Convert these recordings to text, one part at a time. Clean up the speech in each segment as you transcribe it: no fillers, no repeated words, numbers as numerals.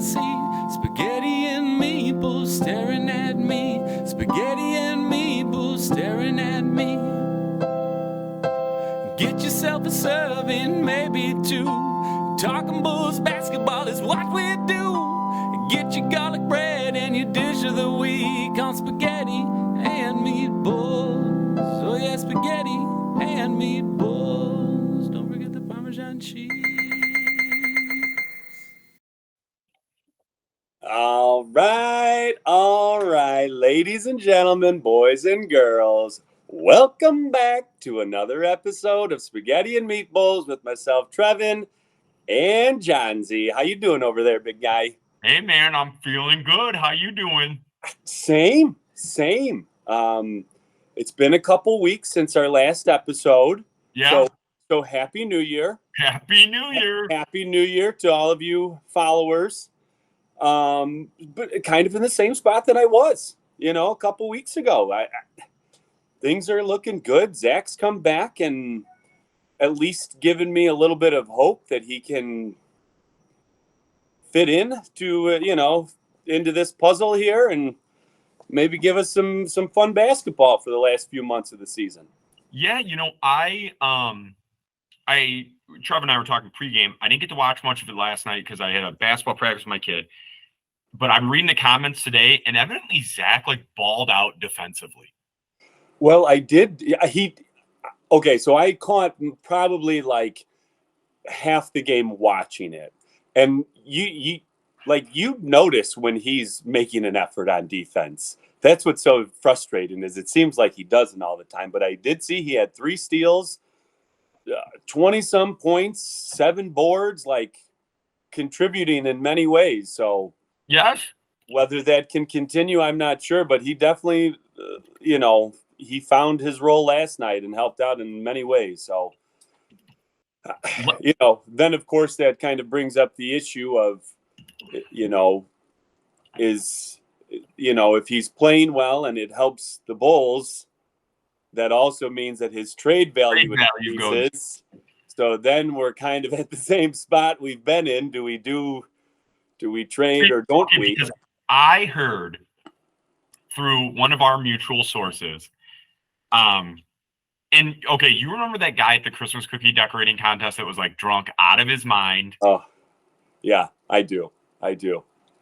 see spaghetti and meatballs staring at me. Spaghetti and meatballs staring at me. Get yourself a serving, maybe two. Talking Bulls basketball is what we do. Get your garlic bread and your dish of the week on spaghetti and meatballs. Oh yeah, spaghetti and meatballs. Don't forget the Parmesan cheese. All right, ladies and gentlemen, boys and girls, welcome back to another episode of Spaghetti and Meatballs with myself, Trevin, and John Z. How you doing over there, big guy? Hey, man, I'm feeling good. How you doing? Same. It's been a couple weeks since our last episode. Yeah. So happy New Year. Happy New Year. Happy New Year to all of you followers. But kind of in the same spot that I was, a couple weeks ago. Things are looking good. Zach's come back and at least given me a little bit of hope that he can fit in to, into this puzzle here and maybe give us some fun basketball for the last few months of the season. Yeah, Trevor and I were talking pregame. I didn't get to watch much of it last night because I had a basketball practice with my kid. But I'm reading the comments today, and evidently Zach balled out defensively. Well, I did. Okay, so I caught probably half the game watching it, and you notice when he's making an effort on defense. That's what's so frustrating is it seems like he doesn't all the time. But I did see he had 3 steals, 20-some points, 7 boards, contributing in many ways. So. Yes. Whether that can continue, I'm not sure, but he definitely, he found his role last night and helped out in many ways. So, then of course that kind of brings up the issue of, if he's playing well and it helps the Bulls, that also means that his trade value increases. So then we're kind of at the same spot we've been in. Do we trade or don't we? Because I heard through one of our mutual sources, and okay, you remember that guy at the Christmas cookie decorating contest that was drunk out of his mind? Oh, yeah, I do.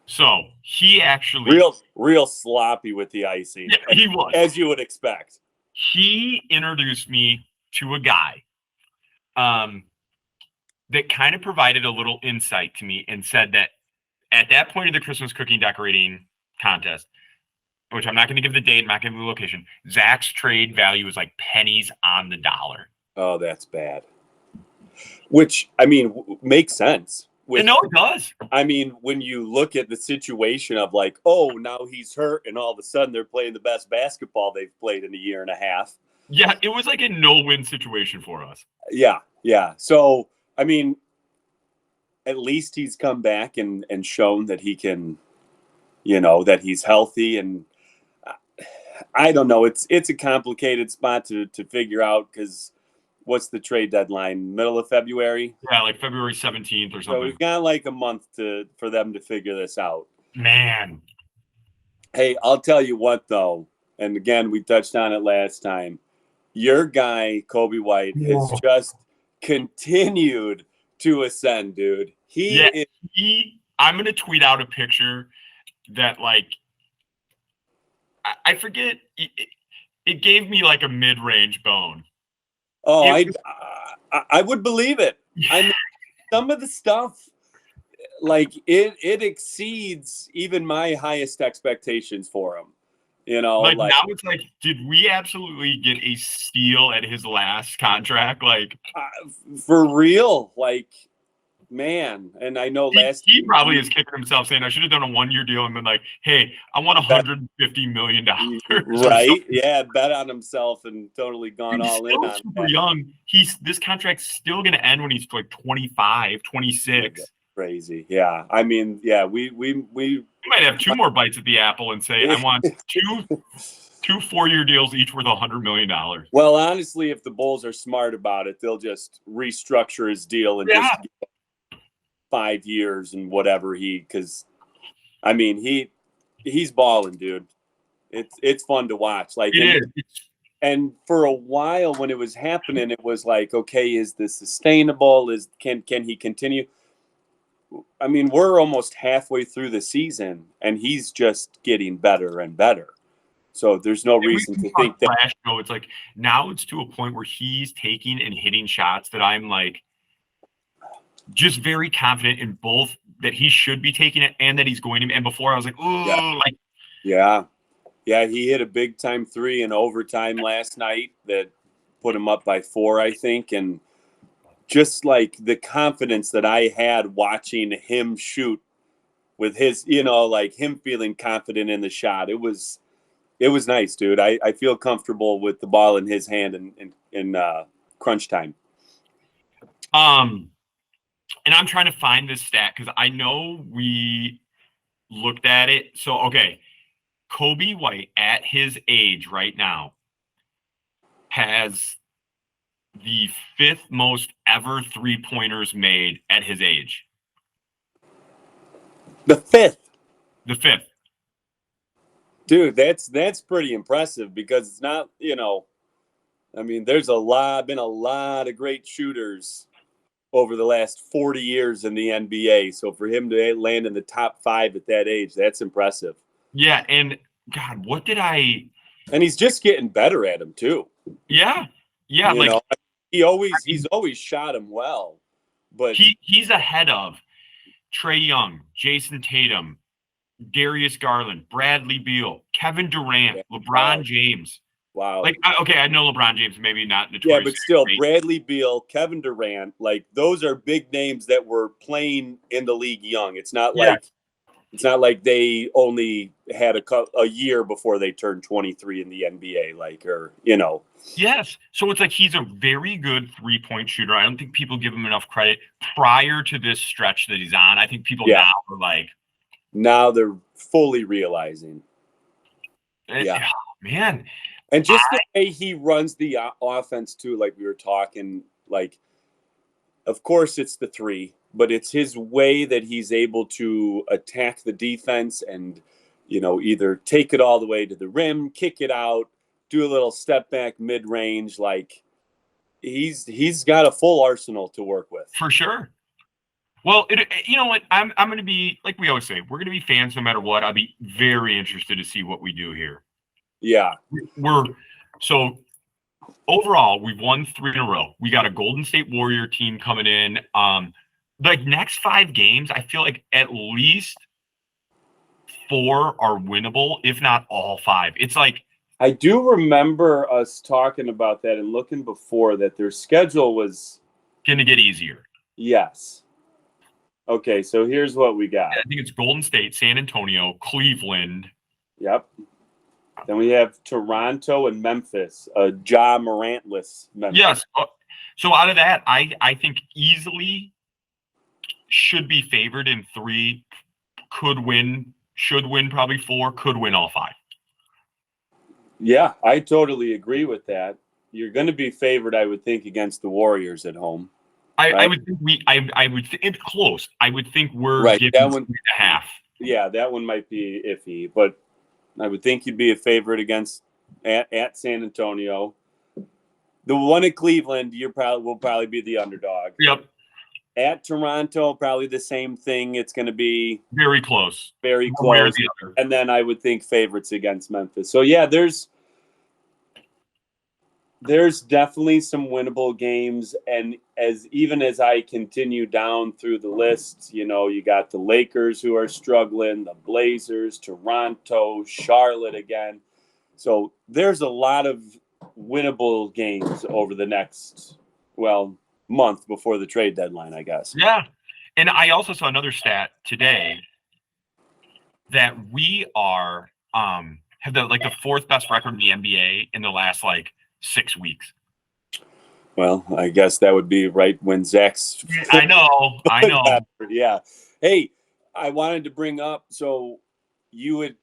So he actually real sloppy with the icing. Yeah, he was, as you would expect. He introduced me to a guy, that kind of provided a little insight to me and said that. At that point of the Christmas cookie decorating contest, which I'm not going to give the date, I'm not going to give the location, Zach's trade value was pennies on the dollar. Oh, that's bad. Which, makes sense. No, it does. When you look at the situation of now he's hurt and all of a sudden they're playing the best basketball they've played in a year and a half. Yeah, it was a no-win situation for us. Yeah. So, at least he's come back and shown that he can, that he's healthy. And I don't know. It's a complicated spot to figure out because what's the trade deadline? Middle of February? Yeah, February 17th or something. So we've got a month for them to figure this out. Man. Hey, I'll tell you what, though. And again, we touched on it last time. Your guy, Coby White, has just continued to ascend, dude. I'm going to tweet out a picture that I forget. It gave me a mid-range bone. Oh, I would believe it. Some of the stuff, it exceeds even my highest expectations for him. Now it's did we absolutely get a steal at his last contract? For real, man. And I know he probably is kicking himself saying I should have done a 1-year deal and been hey, I want $150 million. Right? Yeah, bet on himself and totally gone all in on super young. This contract's still going to end when he's 25, 26. Crazy. Yeah. We might have 2 more bites at the apple and say I want two 4-year deals each worth $100 million. Well, honestly, if the Bulls are smart about it, they'll just restructure his deal and just 5 years and whatever because I mean, he's balling, dude. It's fun to watch. Like It is. and for a while when it was happening, it was like, okay, is this sustainable? Can he continue? I mean, we're almost halfway through the season, and he's just getting better and better. So there's no reason to think that. Flash, no, it's like now it's to a point where he's taking and hitting shots that I'm like just very confident in both that he should be taking it and that he's going to. And before I was like, oh, like yeah, he hit a big time 3 in overtime last night that put him up by 4, I think, and just like the confidence that I had watching him shoot with his, like him feeling confident in the shot. It was nice, dude. I feel comfortable with the ball in his hand in crunch time. And I'm trying to find this stat because I know we looked at it. So, okay, Coby White at his age right now has the 5th most ever 3-pointers made at his age. The 5th. The 5th. Dude, that's pretty impressive because it's not, I mean, there's been a lot of great shooters over the last 40 years in the NBA. So for him to land in the top 5 at that age, that's impressive. Yeah, and God, what did I? And he's just getting better at him too. Yeah, he's always shot him well, but he's ahead of Trae Young, Jason Tatum, Darius Garland, Bradley Beal, Kevin Durant, LeBron James. Wow. Like, okay, I know LeBron James, maybe not notorious. Yeah, but still, Bradley Beal, Kevin Durant, like those are big names that were playing in the league young. It's not like they only had a year before they turned 23 in the NBA, Yes. So it's like he's a very good 3-point shooter. I don't think people give him enough credit prior to this stretch that he's on. I think people now are like. Now they're fully realizing. Yeah. Man. And just the way he runs the offense too, like we were talking, like, of course it's the 3, but it's his way that he's able to attack the defense and, either take it all the way to the rim, kick it out, do a little step back mid-range. Like he's got a full arsenal to work with. For sure. Well, you know what? I'm going to be, like we always say, we're going to be fans no matter what. I'll be very interested to see what we do here. Yeah. So overall, we've won 3 in a row. We got a Golden State Warrior team coming in. Like next 5 games, I feel like at least 4 are winnable, if not all 5. It's like I do remember us talking about that and looking before that their schedule was going to get easier. Yes. Okay, so here's what we got. I think it's Golden State, San Antonio, Cleveland. Yep. Then we have Toronto and Memphis, a Ja Morantless Memphis. Yes. So out of that, I think easily should be favored in 3, should win probably 4, could win all 5. Yeah, I totally agree with that. You're going to be favored, I would think, against the Warriors at home. I would think it's close. I would think we're giving that one, 3.5. Yeah, that one might be iffy, but I would think you'd be a favorite against at San Antonio. The one at Cleveland, will probably be the underdog. Yep. At Toronto, probably the same thing. It's going to be very close. Very close. And then I would think favorites against Memphis. So yeah, there's definitely some winnable games, and even as I continue down through the list, you got the Lakers who are struggling, the Blazers, Toronto, Charlotte again. So there's a lot of winnable games over the next, month before the trade deadline, I guess. Yeah. And I also saw another stat today that we are have the 4th best record in the NBA in the last 6 weeks. Well, I guess that would be right when Zach's. I know. Yeah. Hey, I wanted to bring up. So you had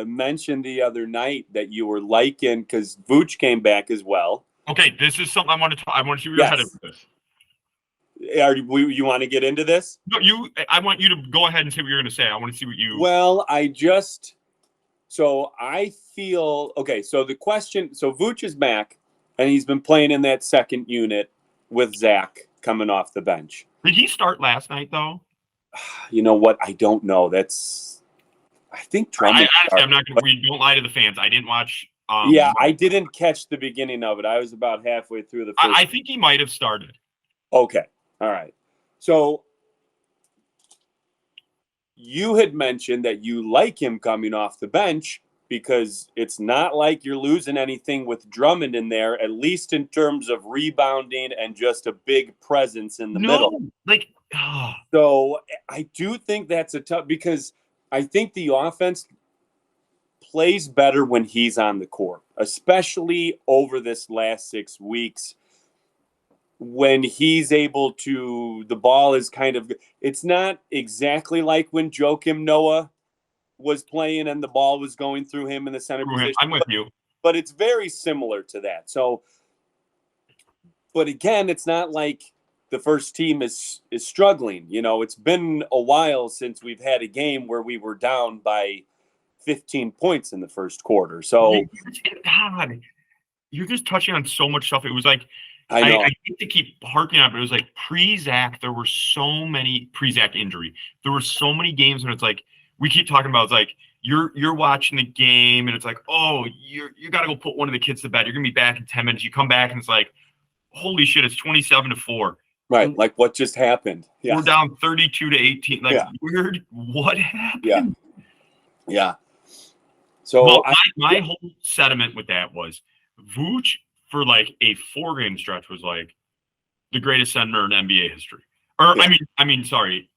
mentioned the other night that you were liking because Vooch came back as well. Okay, this is something I want to see where you're headed with this. You want to get into this? No, I want you to go ahead and say what you're going to say. I want to see what you. Well, so I feel okay. So the question, so Vooch is back, and he's been playing in that second unit with Zach coming off the bench. Did he start last night though? You know what? I don't know. I think Drummond. I'm not going to. We don't lie to the fans. I didn't watch. Yeah, I didn't catch the beginning of it. I was about halfway through the first. I think he might have started. Okay. All right. So you had mentioned that you like him coming off the bench because it's not like you're losing anything with Drummond in there, at least in terms of rebounding and just a big presence in the middle. So I do think that's a tough, because I think the offense plays better when he's on the court, especially over this last 6 weeks. When he's able to, the ball is kind of, it's not exactly like when Joakim Noah was playing and the ball was going through him in the center position. I'm with you. But it's very similar to that. So, but again, it's not like the first team is struggling. You know, it's been a while since we've had a game where we were down by 15 points in the first quarter. So, God, you're just touching on so much stuff. It was like, I know. I hate to keep harking on it, but it was like pre-Zach, there were so many pre-Zach injury. There were so many games when it's like, we keep talking about, it's like, you're watching the game and it's like, oh, you got to go put one of the kids to bed. You're going to be back in 10 minutes. You come back and it's like, holy shit, it's 27-4. Right. Like what just happened? Yeah. We're down 32-18. Like, weird. What happened? Yeah. So my whole sentiment with that was Vooch for like a 4-game stretch was like the greatest center in NBA history. Or sorry,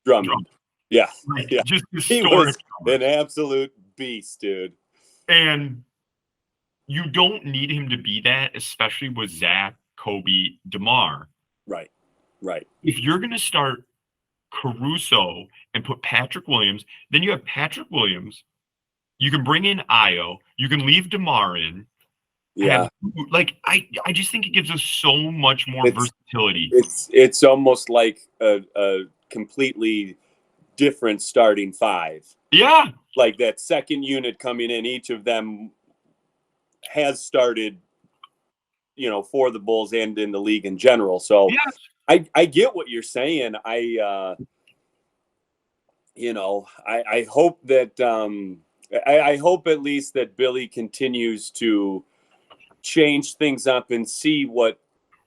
Drummond. Yeah. Like, yeah. Just he was an absolute beast, dude. And you don't need him to be that, especially with Zach, Coby, DeMar. Right. If you're going to start Caruso and put Patrick Williams, then you have Patrick Williams. You can bring in Io. You can leave DeMar in. Yeah. Like, I just think it gives us so much more versatility. It's almost like a completely different starting five. Yeah. Like that second unit coming in, each of them has started, for the Bulls and in the league in general. So I get what you're saying. I hope that I hope at least that Billy continues to change things up and see what,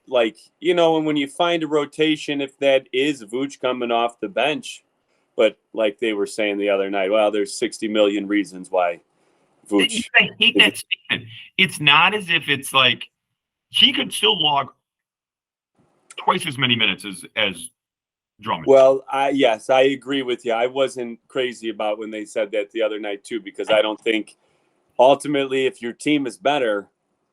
and when you find a rotation, if that is Vooch coming off the bench, but like they were saying the other night, well, there's 60 million reasons why Vooch. I hate that statement. It's not as if it's like he could still log twice as many minutes as Drummond. Well, yes, I agree with you. I wasn't crazy about when they said that the other night too, because I don't think ultimately if your team is better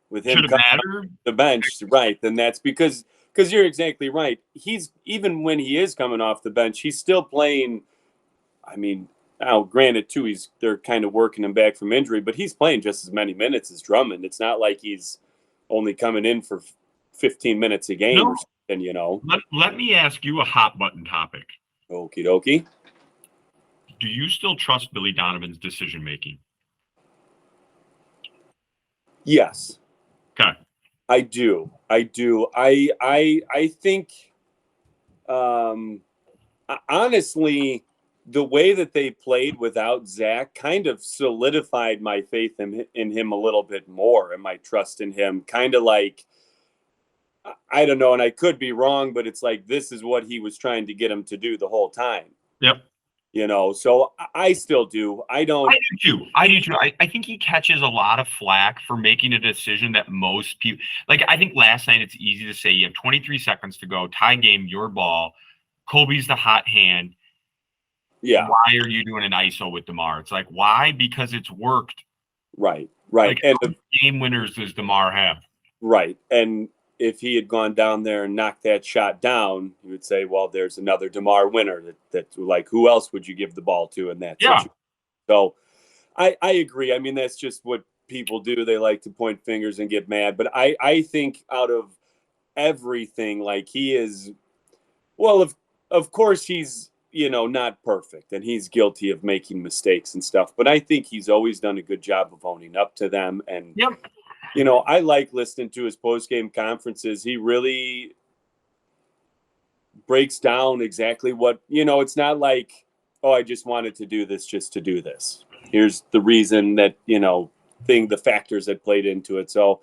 with him coming off the bench, right, then that's because you're exactly right. He's, even when he is coming off the bench, he's still playing. I mean, now granted too, they're kind of working him back from injury, but he's playing just as many minutes as Drummond. It's not like he's only coming in for 15 minutes a game or something, Let me ask you a hot button topic. Okie dokie. Do you still trust Billy Donovan's decision making? Yes. Okay. I do. I think, honestly, the way that they played without Zach kind of solidified my faith in him a little bit more, and my trust in him. Kind of like, I don't know, and I could be wrong, but it's like this is what he was trying to get him to do the whole time. Yep. So I still do. I do too. I think he catches a lot of flack for making a decision that most people, like, I think last night it's easy to say you have 23 seconds to go, tie game, your ball. Coby's the hot hand. Yeah. Why are you doing an ISO with DeMar? It's like, why? Because it's worked. Right. Like, and how many game winners does DeMar have? Right. And if he had gone down there and knocked that shot down, you would say, well, there's another DeMar winner that like, who else would you give the ball to in that situation? So I agree. I mean, that's just what people do. They like to point fingers and get mad. But I think out of everything, like, he is Well, of course he's, not perfect, and he's guilty of making mistakes and stuff, but I think he's always done a good job of owning up to them. And, Yep. I like listening to his post-game conferences. He really breaks down exactly what, it's not like, oh, I just wanted to do this just to do this. Here's the reason that, the factors that played into it. So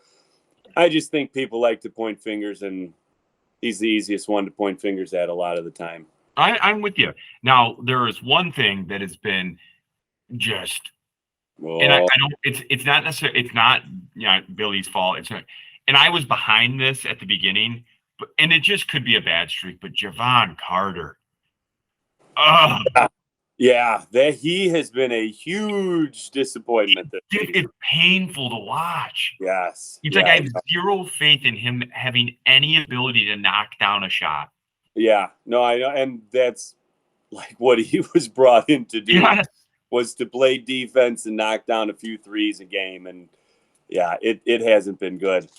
I just think people like to point fingers, and he's the easiest one to point fingers at a lot of the time. I'm with you. Now, there is one thing that has been just, and I don't, it's not necessarily, it's not, Billy's fault. It's not, and I was behind this at the beginning, and it just could be a bad streak, but Javon Carter. Yeah, that he has been a huge disappointment. It's painful to watch. Yes. It's like I have zero faith in him having any ability to knock down a shot. Yeah, no, I know, and that's like what he was brought in to do, was to play defense and knock down a few threes a game, and yeah, it hasn't been good.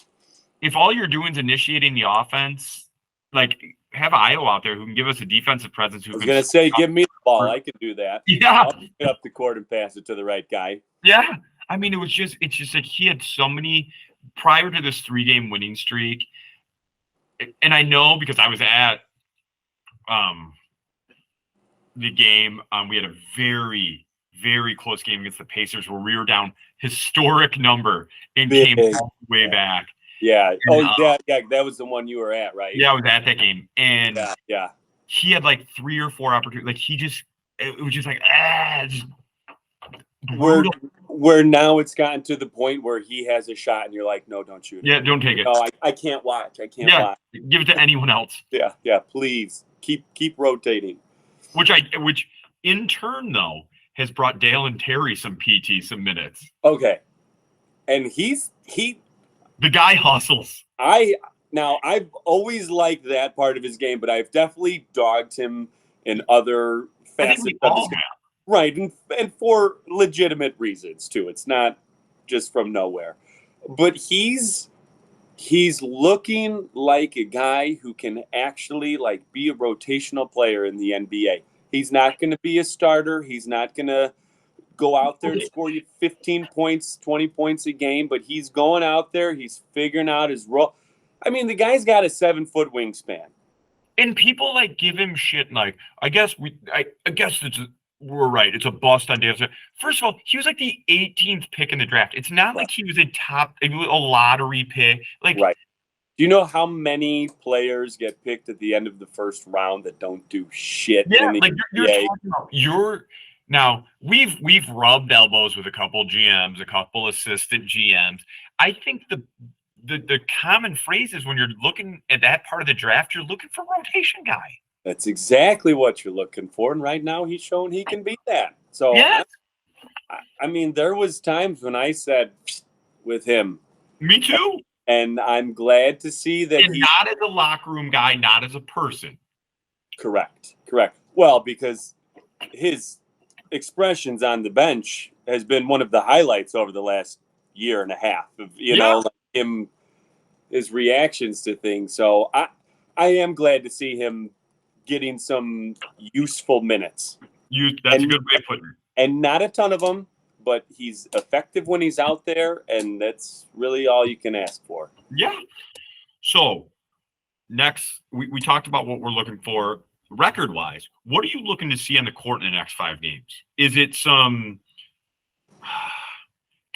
If all you're doing is initiating the offense, like have Io out there who can give us a defensive presence. I was going to say, give me the ball. I can do that. Yeah. I'll get up the court and pass it to the right guy. Yeah. I mean, it's just like he had so many prior to this 3-game winning streak. And I know because I was at the game, we had a very, very close game against the Pacers where we were down historic number and came all the way back. Yeah. That was the one you were at, right? Yeah, I was at that game. And yeah. He had like 3 or 4 opportunities. Like it was just like, just where now it's gotten to the point where he has a shot and you're like, no, don't shoot it. Yeah, don't take it. No, I can't watch. I can't watch. Give it to anyone else. Yeah, please. Keep rotating. Which in turn, though, has brought Dale and Terry some minutes. Okay. And the guy hustles. I've always liked that part of his game, but I've definitely dogged him in other facets of his game. Right, and for legitimate reasons too. It's not just from nowhere. But he's looking like a guy who can actually like be a rotational player in the NBA. He's not going to be a starter. He's not going to go out there and score you 15 points, 20 points a game, but he's going out there, he's figuring out his role. I mean, the guy's got a 7-foot wingspan. And people like give him shit like, I guess we're right. It's a bust on Dale. First of all, he was like the 18th pick in the draft. It's not like he was a lottery pick. Like, right. Do you know how many players get picked at the end of the first round that don't do shit? Yeah, like you're talking about now we've rubbed elbows with a couple GMs, a couple assistant GMs. I think the common phrase is when you're looking at that part of the draft, you're looking for a rotation guy. That's exactly what you're looking for, and right now he's shown he can beat that. So, I mean, there was times when I said with him. Me too. And I'm glad to see that he's not as a locker room guy, not as a person. Correct. Well, because his expressions on the bench has been one of the highlights over the last year and a half of, like his reactions to things. So I am glad to see him getting some useful minutes. That's a good way of putting it. And not a ton of them, but he's effective when he's out there, and that's really all you can ask for. Yeah. So next, we talked about what we're looking for record-wise. What are you looking to see on the court in the next 5 games? Is it some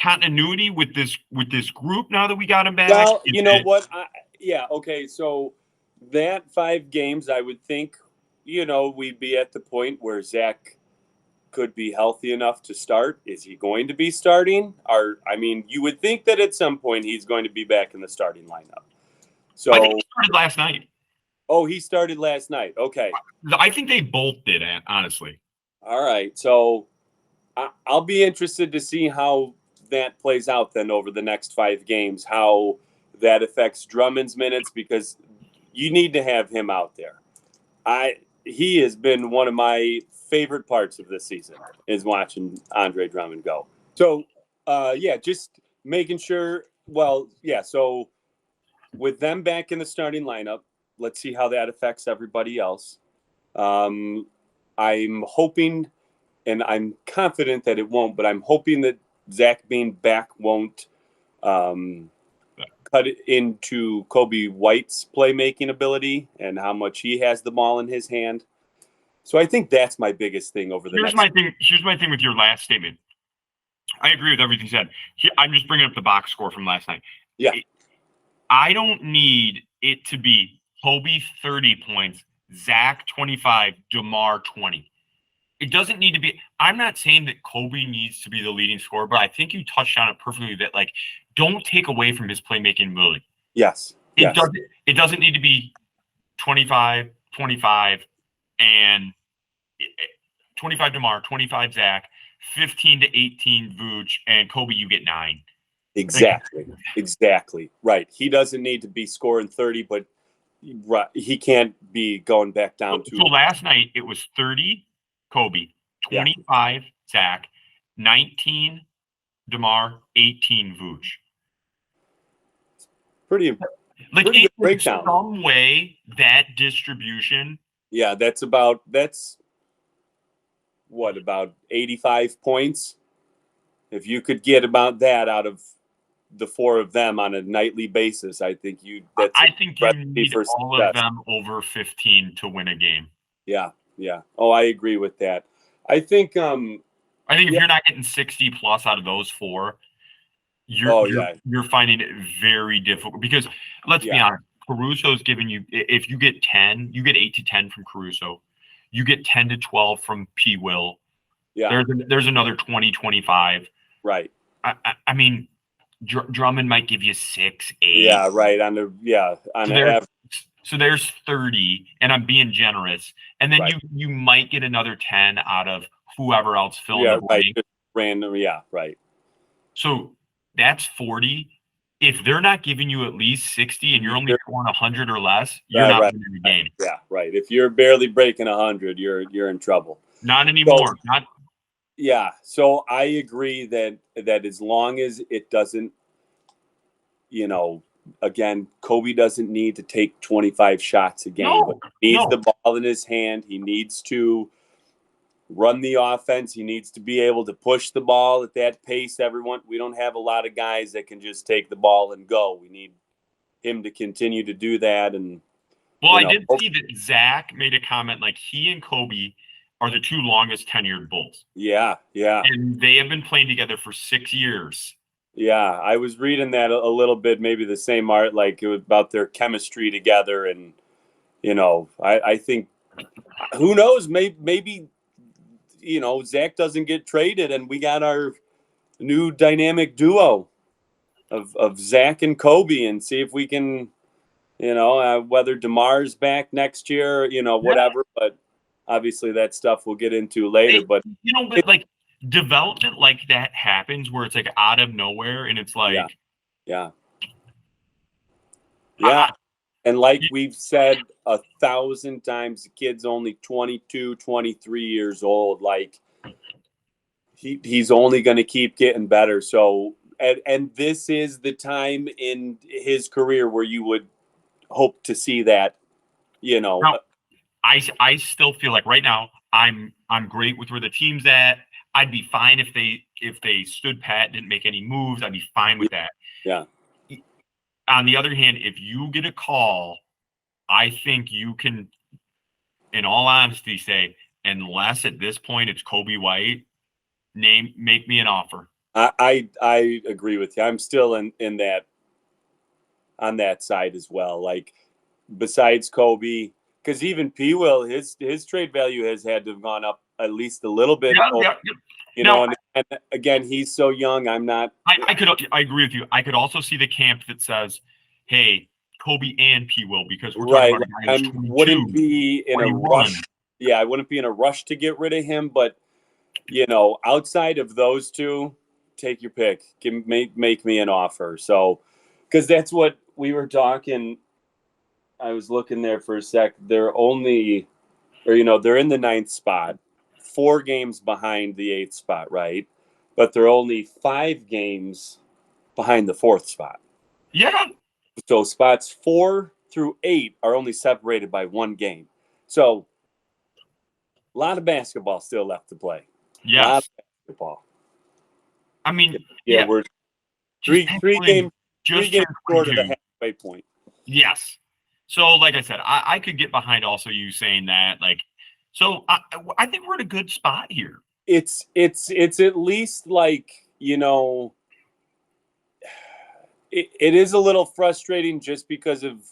continuity with this group now that we got him back? Well, you know what? Okay. So that 5 games, I would think, we'd be at the point where Zach could be healthy enough to start. Is he going to be starting? You would think that at some point he's going to be back in the starting lineup. So I think he started last night. Oh, he started last night. Okay. I think they both did, honestly. All right. So I'll be interested to see how that plays out then over the next 5 games, how that affects Drummond's minutes, because you need to have him out there. He has been one of my favorite parts of this season is watching Andre Drummond go. So, just making sure. Well, yeah. So with them back in the starting lineup, let's see how that affects everybody else. I'm hoping, and I'm confident that it won't, but I'm hoping that Zach being back won't cut into Coby White's playmaking ability and how much he has the ball in his hand. So I think that's my biggest thing over the Here's next. Here's my thing with your last statement. I agree with everything you said. I'm just bringing up the box score from last night. Yeah. I don't need it to be Coby 30 points, Zach 25, DeMar 20. It doesn't need to be. I'm not saying that Coby needs to be the leading scorer, but I think you touched on it perfectly that, like, don't take away from his playmaking ability. Yes. It doesn't need to be 25, 25, and 25 DeMar, 25 Zach, 15 to 18 Vooch, and Coby, you get 9. Exactly. Right. He doesn't need to be scoring 30, but he can't be going back down to. So last night it was 30 Coby, 25 Zach, 19 DeMar, 18 Vooch. Pretty good breakdown. Some way that distribution. Yeah, that's about 85 points. If you could get about that out of the 4 of them on a nightly basis, I think you need all of them over 15 to win a game. Yeah. Oh, I agree with that. I think if you're not getting 60 plus out of those 4, you're finding it very difficult, because let's be honest, Caruso's giving you, if you get 10, you get 8 to 10 from Caruso. You get 10 to 12 from P. Will. Yeah. There's another 20, 25. Right. I mean, Drummond might give you 6, 8. Yeah, right. Average. So there's 30, and I'm being generous. And then you might get another 10 out of whoever else filling the blank. Just random. Yeah, right. So that's 40. If they're not giving you at least 60 and you're only scoring 100 or less, you're not winning the game. Yeah, right. If you're barely breaking 100, you're in trouble. Not anymore. Yeah. So I agree that as long as it doesn't, again, Coby doesn't need to take 25 shots a game. He needs the ball in his hand. He needs to run the offense. He needs to be able to push the ball at that pace. We don't have a lot of guys that can just take the ball and go. We need him to continue to do that. And I did see that Zach made a comment like he and Coby are the 2 longest tenured Bulls. Yeah. And they have been playing together for 6 years. Yeah, I was reading that a little bit, maybe the same art, like it was about their chemistry together. And, I think, who knows, maybe Zach doesn't get traded and we got our new dynamic duo of Zach and Coby, and see if we can, whether DeMar's back next year, whatever. But obviously that stuff we'll get into later. But development like that happens where it's like out of nowhere, and it's like, yeah. And like we've said 1,000 times, the kid's only 22, 23 years old. Like he's only going to keep getting better. So, and this is the time in his career where you would hope to see that, Now, I still feel like right now I'm great with where the team's at. I'd be fine if they stood pat, didn't make any moves. I'd be fine with that. Yeah. On the other hand, if you get a call, I think you can, in all honesty, say, unless at this point it's Coby White, make me an offer. I agree with you. I'm still in that, on that side as well. Like, besides Coby, because even P. Will, his trade value has had to have gone up at least a little bit. And again, he's so young. I'm not. I agree with you. I could also see the camp that says, "Hey, Coby and P. Will," because we're talking about a guy who's 22, wouldn't be in 21. a rush. Yeah, I wouldn't be in a rush to get rid of him. But outside of those two, take your pick. Make me an offer. So, because that's what we were talking. I was looking there for a sec. They're in the 9th spot, 4 games behind the 8th spot, right? But they're only 5 games behind the 4th spot. Yeah. So spots 4, through 8 are only separated by 1 game. So a lot of basketball still left to play. A lot Yes. of basketball. I mean, Yeah, we're just three games just short of 22. the halfway point. Yes. So, like I said, I could get behind also you saying that. Like, so I think we're in a good spot here. It's at least like, it is a little frustrating just because of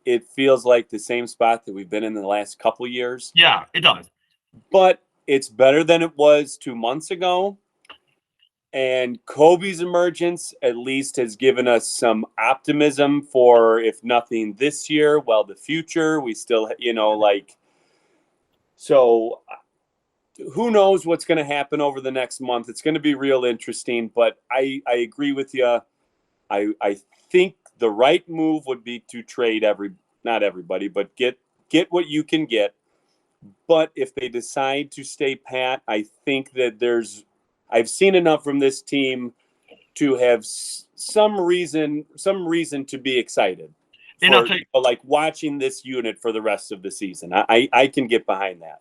it feels like the same spot that we've been in the last couple years. Yeah, it does. But it's better than it was 2 months ago. And Coby's emergence at least has given us some optimism for, if nothing this year, well, the future. We still, so who knows what's going to happen over the next month. It's going to be real interesting, but I agree with you. I think the right move would be to trade not everybody, but get what you can get. But if they decide to stay pat, I think that I've seen enough from this team to have some reason to be excited And I'll tell you, like watching this unit for the rest of the season. I can get behind that.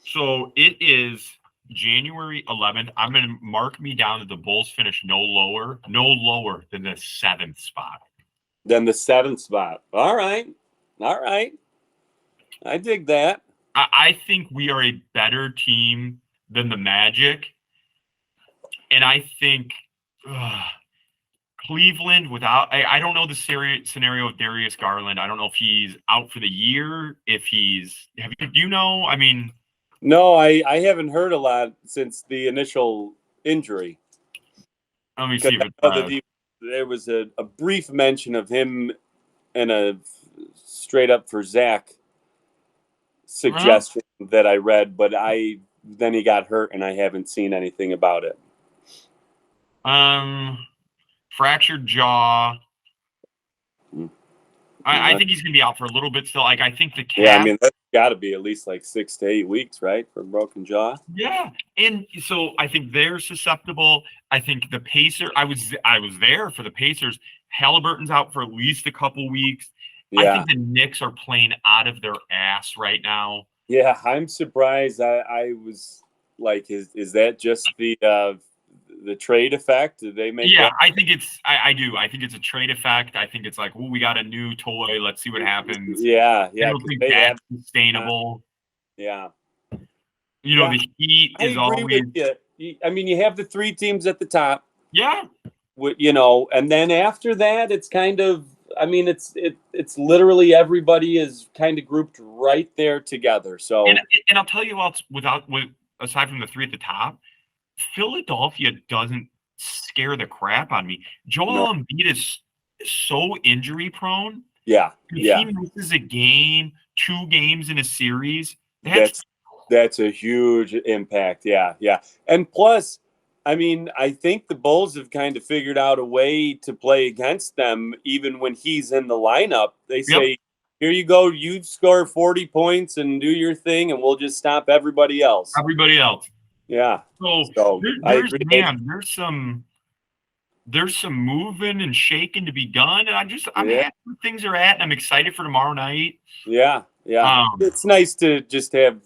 So it is January 11th. I'm going to mark me down that the Bulls finish no lower than the 7th spot. Then the 7th spot. All right. I dig that. I think we are a better team than the Magic. And I think Cleveland I don't know the scenario of Darius Garland. I don't know if he's out for the year, do you know? I mean, no, I haven't heard a lot since the initial injury. Let me see if there was a brief mention of him and a straight up for Zach suggestion that I read, but then he got hurt and I haven't seen anything about it. Fractured jaw. I think he's going to be out for a little bit still. Like, I think the cap. Yeah, I mean, that's got to be at least like 6 to 8 weeks, right, for a broken jaw. Yeah, and so I think they're susceptible. I think the Pacers. I was there for the Pacers. Halliburton's out for at least a couple weeks. Yeah. I think the Knicks are playing out of their ass right now. Yeah, I'm surprised. I was like, is that just the trade effect? Did they make? Yeah, I think it's. I do. I think it's a trade effect. I think it's like, oh, we got a new toy. Let's see what happens. Yeah. I don't think that's sustainable. Yeah. The Heat is always. With you. I mean, you have the 3 teams at the top. Yeah. And then after that, it's kind of. I mean, it's literally everybody is kind of grouped right there together. So. And I'll tell you what, aside from the 3 at the top. Philadelphia doesn't scare the crap out of me. Joel Embiid is so injury prone. Yeah. If he misses a game, 2 games in a series, that's a huge impact. Yeah. And plus, I mean, I think the Bulls have kind of figured out a way to play against them even when he's in the lineup. They say, here you go, you score 40 points and do your thing, and we'll just stop everybody else. Yeah. So there's some moving and shaking to be done, and I'm happy where things are at, and I'm excited for tomorrow night. Yeah. It's nice to just have,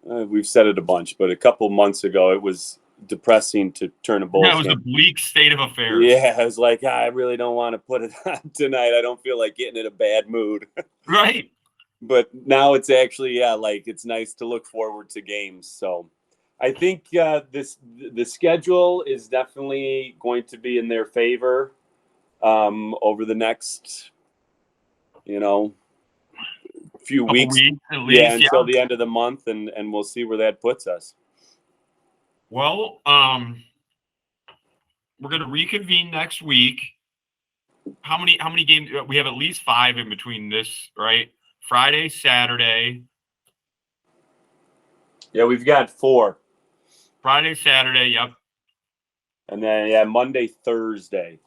we've said it a bunch, but a couple months ago it was depressing to turn a Bulls game. It was a bleak state of affairs. Yeah, I was like, I really don't want to put it on tonight. I don't feel like getting in a bad mood. Right. But now it's actually, it's nice to look forward to games. So I think the schedule is definitely going to be in their favor over the next, few weeks. At least, until the end of the month, and we'll see where that puts us. Well, we're going to reconvene next week. How many games? We have at least 5 in between this, right? Friday, Saturday. Yeah, we've got 4. Friday, Saturday, yep. And then Monday, Thursday.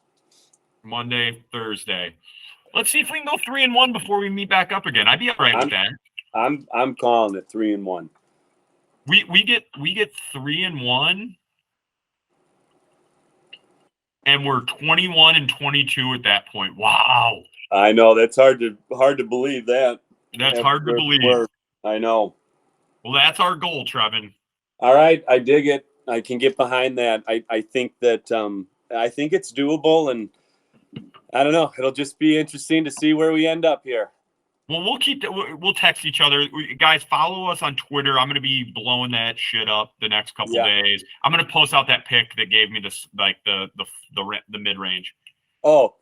Let's see if we can go 3-1 before we meet back up again. I'd be all right with that. I'm calling it 3-1. We get 3-1, and we're 21-22 at that point. Wow. I know that's hard to believe that. That's hard to believe. I know. Well, that's our goal, Trevin. All right, I dig it. I can get behind that. I think that I think it's doable, and I don't know. It'll just be interesting to see where we end up here. Well, we'll text each other. Guys, follow us on Twitter. I'm going to be blowing that shit up the next couple days. I'm going to post out that pic that gave me this, like the mid range. Oh,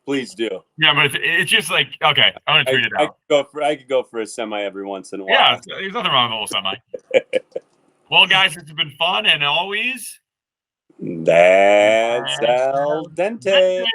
please do. Yeah, it's just like, okay, I'm going to tweet it out. I could go for a semi every once in a while. Yeah, there's nothing wrong with a little semi. Well, guys, it's been fun, and always, that's al dente.